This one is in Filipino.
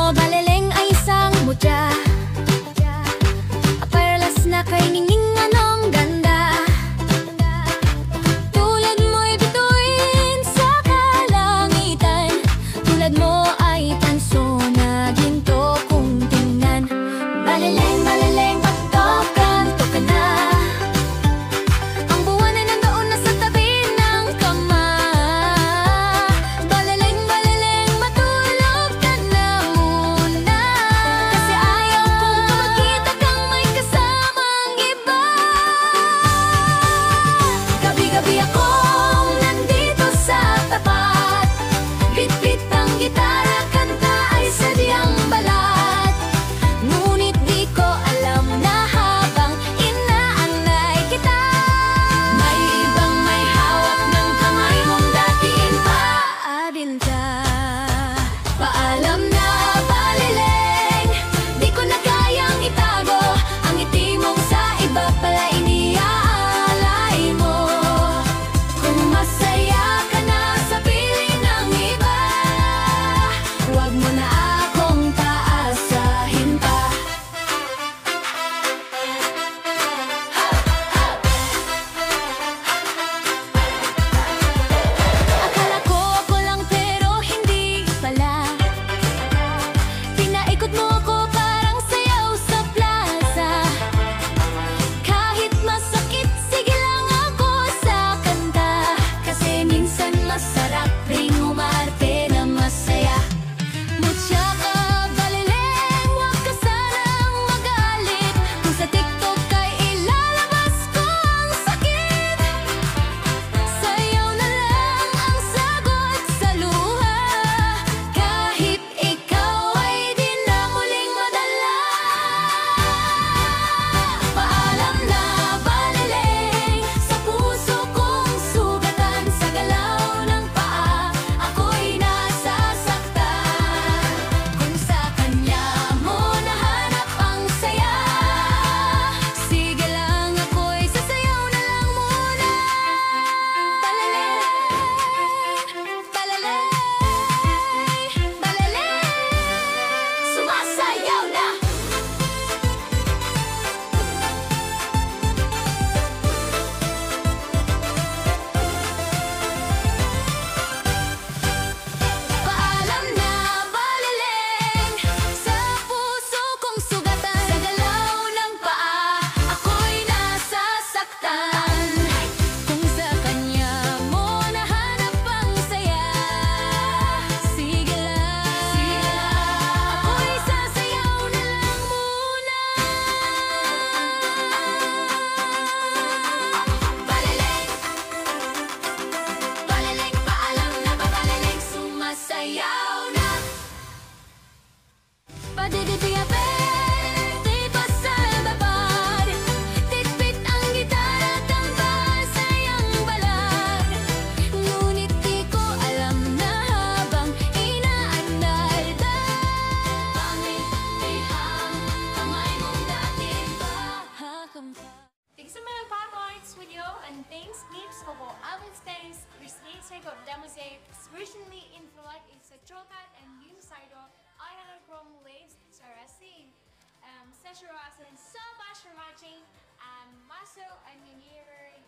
mo, baleleng ay isang mutya. Aparlas na kay ningning anong ganda. Tulad mo'y bituin sa kalangitan. Tulad mo ay tanso na ginto kung tingnan. Baleleng, baleleng, pagtokan, toka na. Ang buwan ay nandoon na sa tabi ng kama. Baleleng, baleleng, matulog ka na muna. Kasi ayaw kong makita kang may kasamang iba. Gabi-gabi akong nandito sa tapat. Bit-bit ang gitara, kanta ay sadyang balat. Ngunit di ko alam na habang inaanay kita, may ibang may hawak ng kamay mong dating paadinta. Paalam na, baleleng, di ko na kayang itago ang ngiti mong sa iba pala iniaalay mo. Kung masaya ka na sa piling ng iba, huwag mo na akong paasahin pa. Akala ko ako lang pero hindi pala. Pinaikot mo ako parang sayaw sa plaza. Kahit masakit, sige lang ako sa kanta. Kasi minsan masarap ring umarte na masaya. Mutya ka, baleleng, huwag ka sanang magalit. Kung sa TikTok ay ilalabas ko ang sakit. Sayaw na lang ang sagot sa luha. Kahit ikaw ay di na muling madala. Paalam na, baleleng, sa puso kong sugatan. Sa galaw ng paa, ako'y nasasaktan. Kung sa kanya mo nahanap ang saya, sige lang, ako'y sasayaw na lang muna. Baleleng, baleleng, baleleng, sumasayaw na. Paalam na, baleleng, sa puso kong sugatan. Sa galaw ng paa, ako'y nasasaktan. Kung sa kanya mo nahanap ang saya, sige lang, ako'y sasayaw na lang muna. Baleleng, baleleng, paalam na ba, baleleng, sumasayaw na. Padidipiyapin, tipo sa babad. Tikpit ang gitara, kanta sayang balat. Ngunit di ko alam na habang inaandar ka, pangitihang kamay mong dating pahakampa. Thanks sa mga pop-arts video and thanks clips ko po Alvin Stays, Christine Sego, Demusay, Spiritually Influent, Isa Trokat, and Yun Saido, I had a chrome lace, Sarah C. Session Ross, and so much for watching. Maso and Yuniri